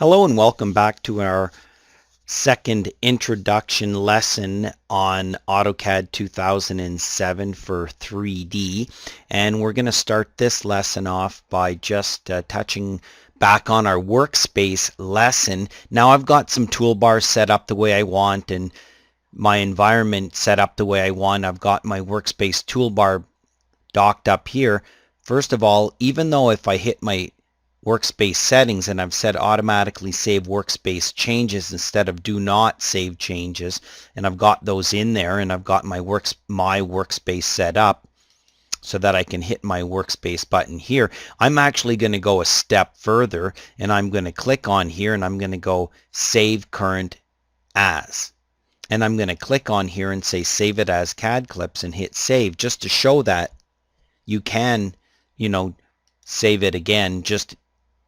Hello and welcome back to our second introduction lesson on Autocad 2007 for 3D. And we're going to start this lesson off by just touching back on our workspace lesson. Now I've got some toolbars set up the way I want and my environment set up the way I want. I've got my workspace toolbar docked up here. First of all, even though if I hit my workspace settings and I've set automatically save workspace changes instead of do not save changes, and I've got those in there, and I've got my workspace set up so that I can hit my workspace button here. I'm actually going to go a step further, and I'm going to click on here and I'm going to go save current as, and I'm going to click on here and say save it as CAD clips and hit save, just to show that you can, save it again just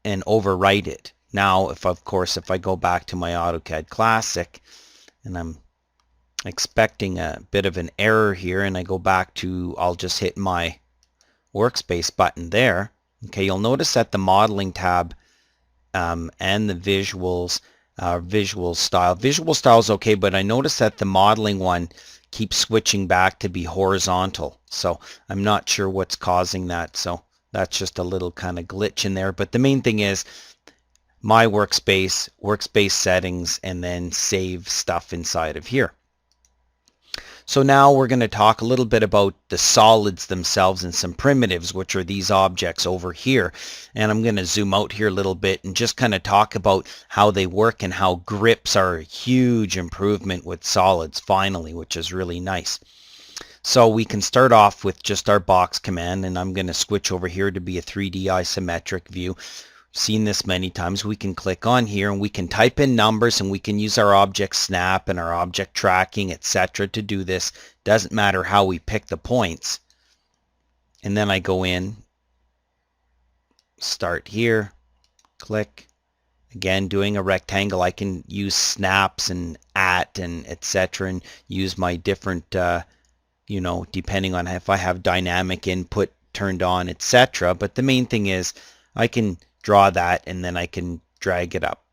and overwrite it. Now, if I go back to my AutoCAD Classic and I'm expecting a bit of an error here and I go back to, I'll just hit my workspace button there. Okay, you'll notice that the modeling tab and the visual style is okay, but I notice that the modeling one keeps switching back to be horizontal. So I'm not sure what's causing that. So that's just a little kind of glitch in there. But the main thing is my workspace settings, and then save stuff inside of here. So now we're going to talk a little bit about the solids themselves and some primitives, which are these objects over here. And I'm going to zoom out here a little bit and just kind of talk about how they work and how grips are a huge improvement with solids finally, which is really nice. So we can start off with just our box command, and I'm going to switch over here to be a 3D isometric view. Seen this many times. We can click on here and we can type in numbers, and we can use our object snap and our object tracking, etc. to do this. Doesn't matter how we pick the points. And then I go in, start here, click. Again, doing a rectangle, I can use snaps and at and etc. and use my different depending on if I have dynamic input turned on, etc. But the main thing is I can draw that and then I can drag it up.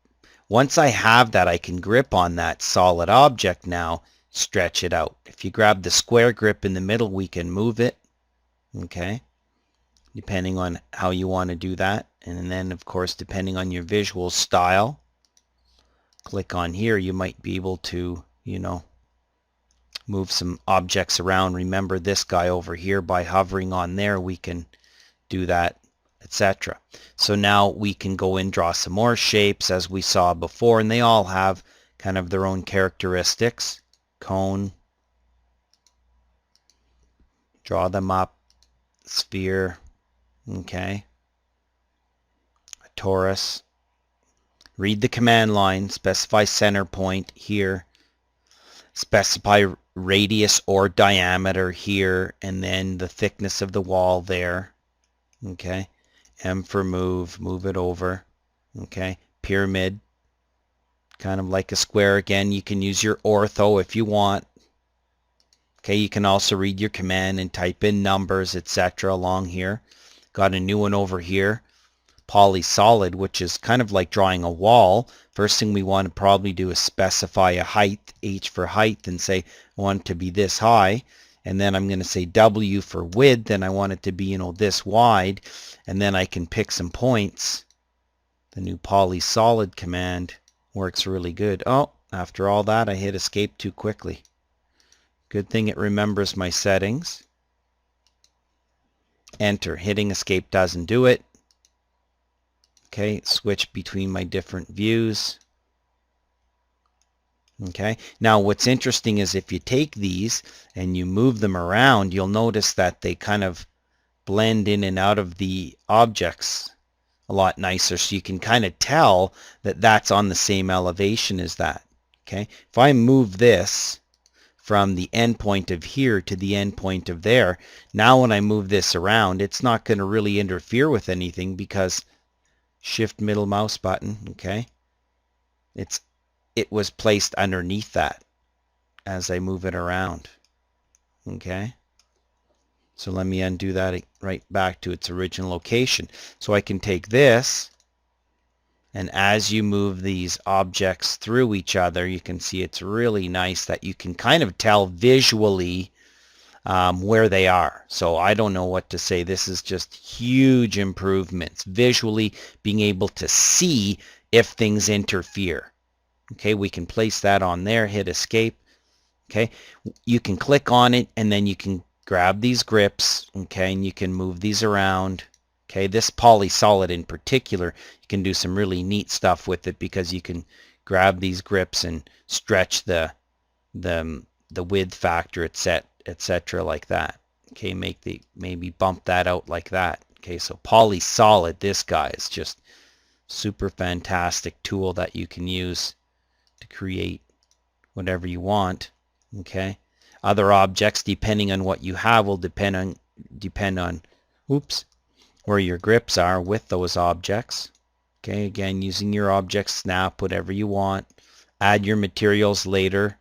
Once I have that, I can grip on that solid object now, stretch it out. If you grab the square grip in the middle, we can move it, okay, depending on how you want to do that. And then, of course, depending on your visual style, click on here, you might be able to, move some objects around. Remember this guy over here, by hovering on there, we can do that, etc. So now we can go and draw some more shapes as we saw before, and they all have kind of their own characteristics. Cone, draw them up, sphere, okay, a torus. Read the command line, specify center point here, specify radius or diameter here, and then the thickness of the wall there. Okay, M for move it over. Okay, pyramid, kind of like a square. Again, you can use your ortho if you want. Okay, you can also read your command and type in numbers, etc. along here. Got a new one over here, polysolid, which is kind of like drawing a wall. First thing we want to probably do is specify a height, H for height, and say I want it to be this high. And then I'm going to say W for width, and I want it to be, this wide. And then I can pick some points. The new polysolid command works really good. Oh, after all that, I hit escape too quickly. Good thing it remembers my settings. Enter. Hitting escape doesn't do it. Okay, switch between my different views. Okay, now what's interesting is if you take these and you move them around, you'll notice that they kind of blend in and out of the objects a lot nicer, so you can kind of tell that that's on the same elevation as that. Okay, if I move this from the end point of here to the end point of there, now when I move this around, it's not going to really interfere with anything because shift middle mouse button, okay, it was placed underneath that as I move it around. Okay, so let me undo that right back to its original location. So I can take this And as you move these objects through each other, you can see it's really nice that you can kind of tell visually where they are. So I don't know what to say. This is just huge improvements. Visually being able to see if things interfere. Okay, we can place that on there, hit escape. Okay, you can click on it and then you can grab these grips, okay, and you can move these around. Okay, this poly-solid in particular, you can do some really neat stuff with it because you can grab these grips and stretch the width factor, etc. like that. Okay, maybe bump that out like that. Okay, so poly-solid, this guy is just super fantastic tool that you can use to create whatever you want. Okay, other objects, depending on what you have, will depend on oops, where your grips are with those objects. Okay, again, using your object snap, whatever you want. Add your materials later.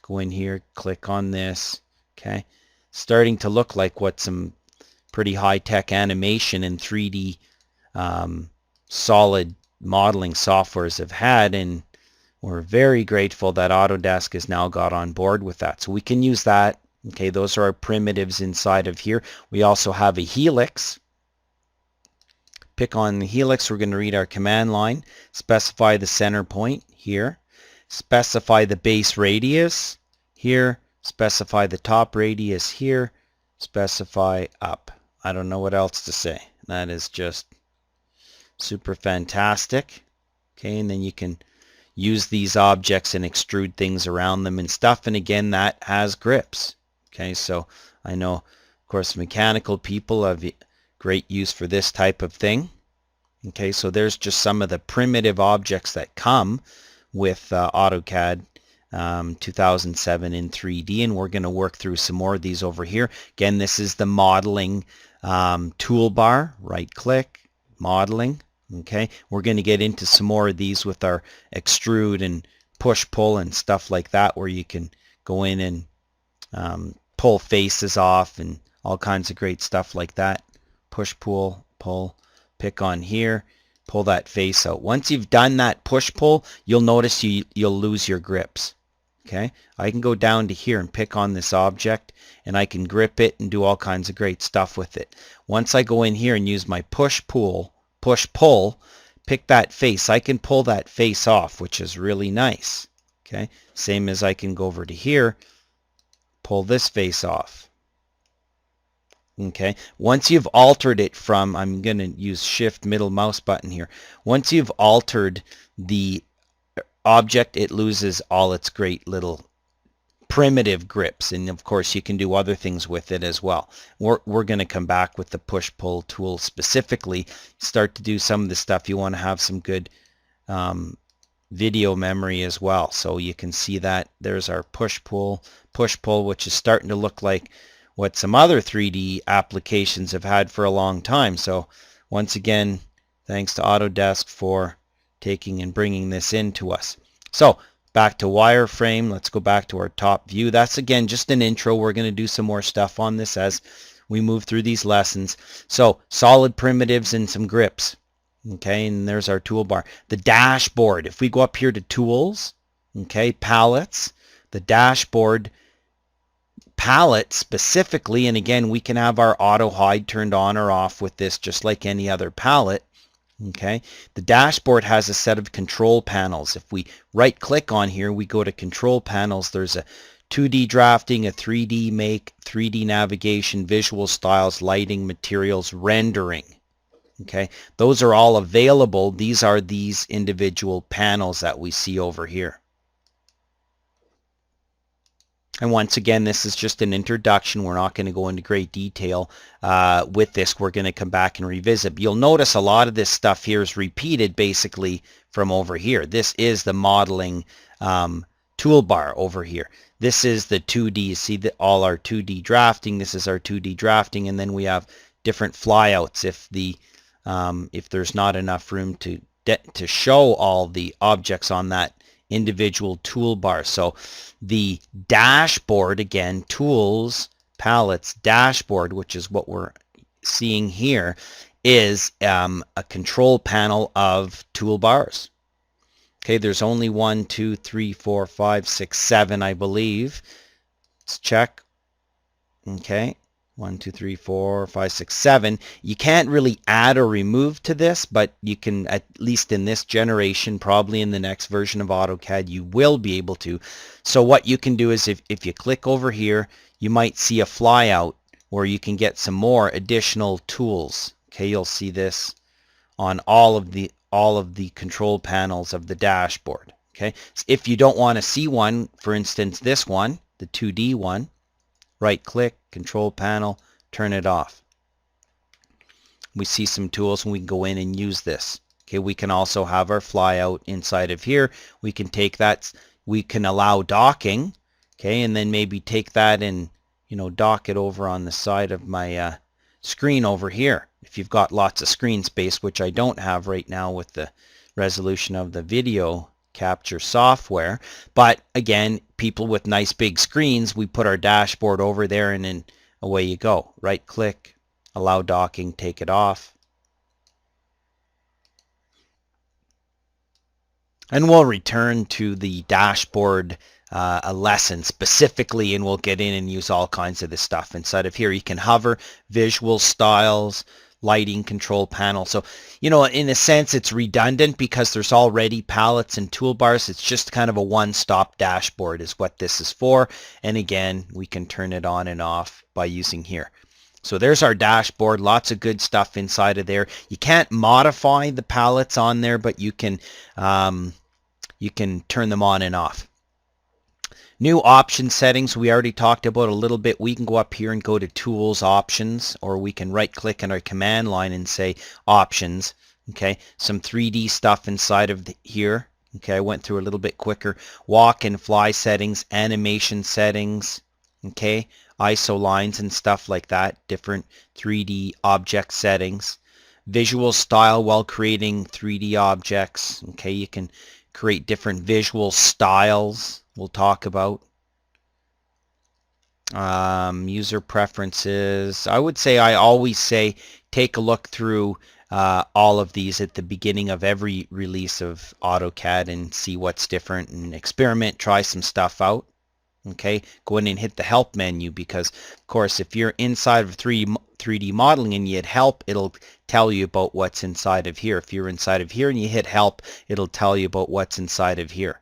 Go in here, click on this. Okay, starting to look like what some pretty high-tech animation and 3D solid modeling softwares have had, and we're very grateful that Autodesk has now got on board with that. So we can use that. Okay, those are our primitives inside of here. We also have a helix. Pick on the helix. We're going to read our command line. Specify the center point here. Specify the base radius here. Specify the top radius here. Specify up. I don't know what else to say. That is just super fantastic. Okay, and then you can use these objects and extrude things around them and stuff. And again, that has grips. Okay, so I know, of course, mechanical people have great use for this type of thing. Okay, so there's just some of the primitive objects that come with AutoCAD 2007 in 3D, and we're going to work through some more of these over here. Again, this is the modeling toolbar. Right click, modeling. Okay, we're going to get into some more of these with our extrude and push pull and stuff like that, where you can go in and pull faces off and all kinds of great stuff like that. Push, pull, pull, pick on here, pull that face out. Once you've done that push pull, you'll notice you'll lose your grips. Okay, I can go down to here and pick on this object, and I can grip it and do all kinds of great stuff with it. Once I go in here and use my push pull, push pull, pick that face, I can pull that face off, which is really nice. Okay, same as I can go over to here, pull this face off. Okay, once you've altered it from, I'm going to use shift middle mouse button here. Once you've altered the object, it loses all its great little primitive grips, and of course you can do other things with it as well. We're going to come back with the push-pull tool specifically, start to do some of the stuff. You want to have some good video memory as well, so you can see that there's our push-pull, which is starting to look like what some other 3D applications have had for a long time. So once again, thanks to Autodesk for taking and bringing this into us. So back to wireframe. Let's go back to our top view. That's again just an intro. We're going to do some more stuff on this as we move through these lessons. So solid primitives and some grips. Okay, and there's our toolbar. The dashboard. If we go up here to tools, okay, palettes, the dashboard palette specifically, and again we can have our auto hide turned on or off with this just like any other palette. Okay, the dashboard has a set of control panels. If we right click on here, we go to control panels. There's a 2D drafting, a 3D make, 3D navigation, visual styles, lighting, materials, rendering. Okay, those are all available. These are these individual panels that we see over here. And once again, this is just an introduction. We're not going to go into great detail with this. We're going to come back and revisit. But you'll notice a lot of this stuff here is repeated basically from over here. This is the modeling toolbar over here. This is the 2D. You see that all our 2D drafting. This is our 2D drafting, and then we have different flyouts if there's not enough room to show all the objects on that individual toolbar. So the dashboard, again, tools, palettes, dashboard, which is what we're seeing here, is a control panel of toolbars. Okay, there's only 1, 2, 3, 4, 5, 6, 7, I believe. Let's check. Okay, 1, 2, 3, 4, 5, 6, 7. You can't really add or remove to this, but you can, at least in this generation, probably in the next version of AutoCAD, you will be able to. So what you can do is if you click over here, you might see a flyout where you can get some more additional tools. Okay, you'll see this on all of the control panels of the dashboard. Okay, so if you don't want to see one, for instance, this one, the 2D one, right click, control panel, turn it off. We see some tools and we can go in and use this. Okay, we can also have our flyout inside of here. We can take that, we can allow docking, okay, and then maybe take that and, you know, dock it over on the side of my screen over here. If you've got lots of screen space, which I don't have right now with the resolution of the video capture software. But again, people with nice big screens, we put our dashboard over there and then away you go. Right click, allow docking, take it off. And we'll return to the dashboard a lesson specifically, and we'll get in and use all kinds of this stuff. Inside of here you can hover, visual styles, lighting control panel. So, you know, in a sense it's redundant because there's already palettes and toolbars. It's just kind of a one-stop dashboard is what this is for. And again, we can turn it on and off by using here. So there's our dashboard, lots of good stuff inside of there. You can't modify the palettes on there, but you can turn them on and off. New option settings, we already talked about a little bit. We can go up here and go to Tools, Options, or we can right click in our command line and say Options. Okay, some 3D stuff inside of here. Okay, I went through a little bit quicker. Walk and fly settings, animation settings, okay, ISO lines and stuff like that, different 3D object settings. Visual style while creating 3D objects. Okay, you can create different visual styles we'll talk about. User preferences. I would say, I always say, take a look through all of these at the beginning of every release of AutoCAD and see what's different and experiment, try some stuff out. Okay, go in and hit the help menu because, of course, if you're inside of 3D modeling and you hit help, it'll tell you about what's inside of here. If you're inside of here and you hit help, it'll tell you about what's inside of here.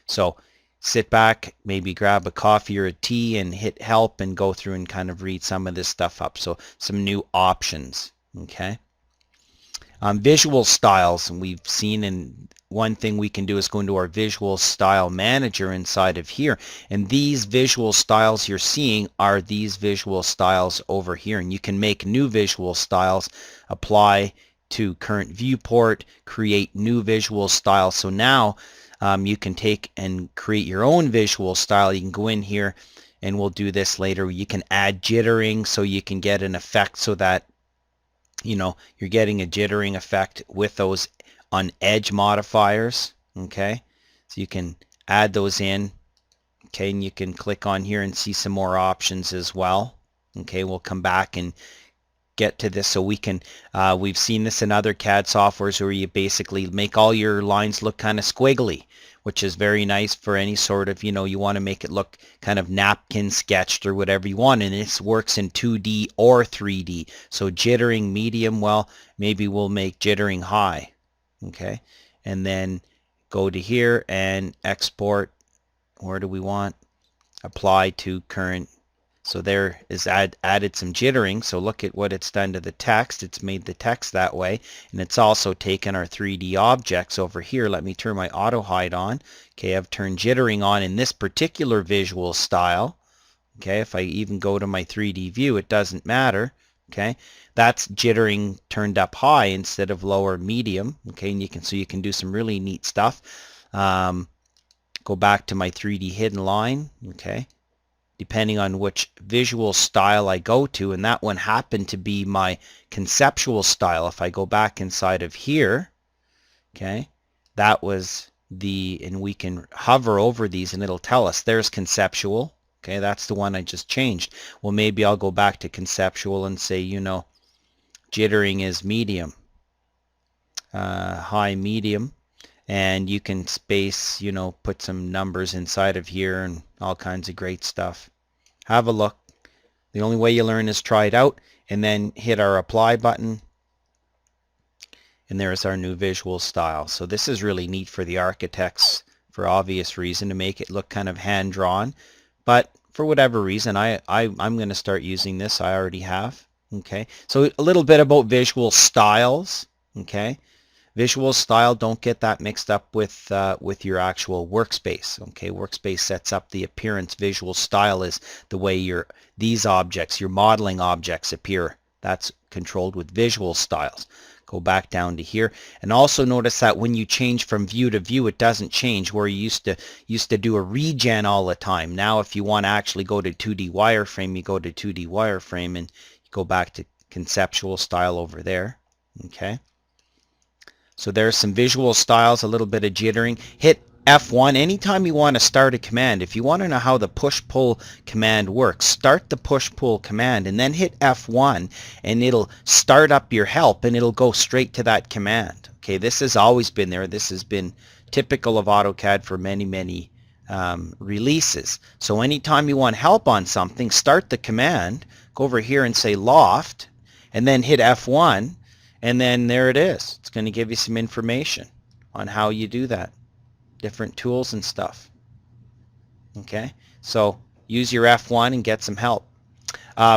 So sit back, maybe grab a coffee or a tea and hit help and go through and kind of read some of this stuff up. So some new options. Okay. Visual styles, and we've seen, and one thing we can do is go into our visual style manager inside of here, and these visual styles you're seeing are these visual styles over here, and you can make new visual styles, apply to current viewport, create new visual styles. So now you can take and create your own visual style. You can go in here, and we'll do this later. You can add jittering so you can get an effect so that, you know, you're getting a jittering effect with those on edge modifiers. Okay, so you can add those in. Okay, and you can click on here and see some more options as well. Okay, we'll come back and get to this. So we can, we've seen this in other CAD softwares where you basically make all your lines look kind of squiggly, which is very nice for any sort of, you know, you want to make it look kind of napkin sketched or whatever you want, and this works in 2D or 3D. So jittering medium, well, maybe we'll make jittering high. Okay, and then go to here and export. Where do we want? Apply to current. So there is added some jittering. So look at what it's done to the text. It's made the text that way. And it's also taken our 3D objects over here. Let me turn my auto hide on. Okay, I've turned jittering on in this particular visual style. Okay, if I even go to my 3D view, it doesn't matter. Okay, that's jittering turned up high instead of lower medium. Okay, and you can do some really neat stuff. Go back to my 3D hidden line. Okay, depending on which visual style I go to, and that one happened to be my conceptual style. If I go back inside of here, okay, that was and we can hover over these and it'll tell us there's conceptual. Okay, that's the one I just changed. Well, maybe I'll go back to conceptual and say, you know, Jittering is medium, high, medium. And you can space, put some numbers inside of here and all kinds of great stuff. Have a look. The only way you learn is try it out, and then hit our apply button, and there's our new visual style. So this is really neat for the architects for obvious reason, to make it look kind of hand-drawn. But for whatever reason, I'm going to start using this. I already have. Okay, so a little bit about visual styles. Okay, visual style, don't get that mixed up with your actual workspace. Okay, workspace sets up the appearance. Visual style is the way these objects, your modeling objects, appear. That's controlled with visual styles. Go back down to here, and also notice that when you change from view to view, it doesn't change. Where you used to do a regen all the time. Now if you want to actually go to 2D wireframe, you go to 2D wireframe and you go back to conceptual style over there. Okay, so there's some visual styles, a little bit of jittering. Hit F1 anytime you want to start a command. If you want to know how the push-pull command works, start the push-pull command and then hit F1, and it'll start up your help and it'll go straight to that command. Okay, this has always been there. This has been typical of AutoCAD for many releases. So anytime you want help on something, start the command, go over here and say loft, and then hit F1, and then there it is. It's going to give you some information on how you do that. Different tools and stuff. Okay, so use your F1 and get some help.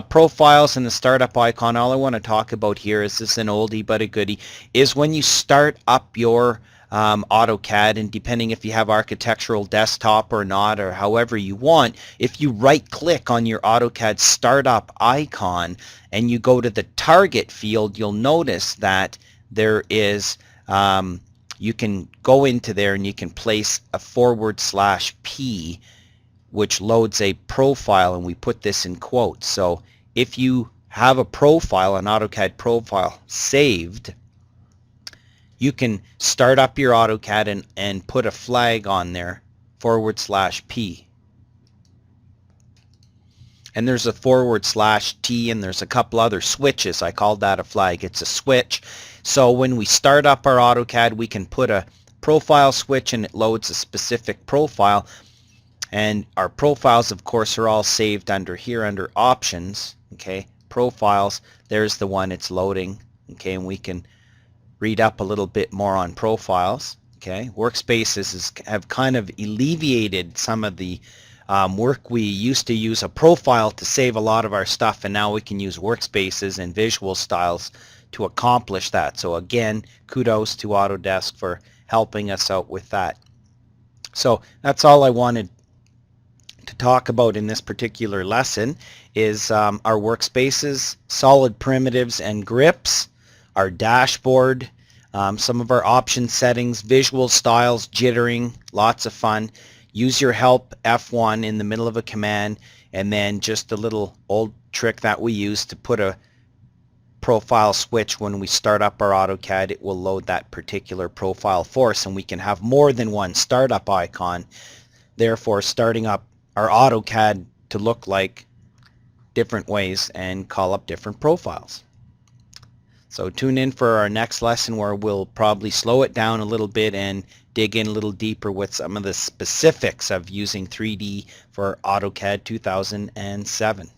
Profiles and the startup icon, all I want to talk about here is, this an oldie but a goodie, is when you start up your AutoCAD, and depending if you have architectural desktop or not, or however you want, if you right click on your AutoCAD startup icon and you go to the target field, you'll notice that there is you can go into there and you can place a /P, which loads a profile, and we put this in quotes. So if you have a profile, an AutoCAD profile saved, you can start up your AutoCAD and put a flag on there, /P. And there's a /T, and there's a couple other switches. I called that a flag. It's a switch. So when we start up our AutoCAD, we can put a profile switch and it loads a specific profile. And our profiles, of course, are all saved under here under options. Okay, profiles, there's the one it's loading. Okay, and we can read up a little bit more on profiles. Okay, workspaces have kind of alleviated some of the work. We used to use a profile to save a lot of our stuff, and now we can use workspaces and visual styles to accomplish that. So again, kudos to Autodesk for helping us out with that. So that's all I wanted to talk about in this particular lesson, is our workspaces, solid primitives and grips, our dashboard, some of our option settings, visual styles, jittering, lots of fun. Use your help F1 in the middle of a command, and then just a little old trick that we use to put a profile switch when we start up our AutoCAD. It will load that particular profile for us, and we can have more than one startup icon, therefore starting up our AutoCAD to look like different ways and call up different profiles. So tune in for our next lesson, where we'll probably slow it down a little bit and dig in a little deeper with some of the specifics of using 3D for AutoCAD 2007.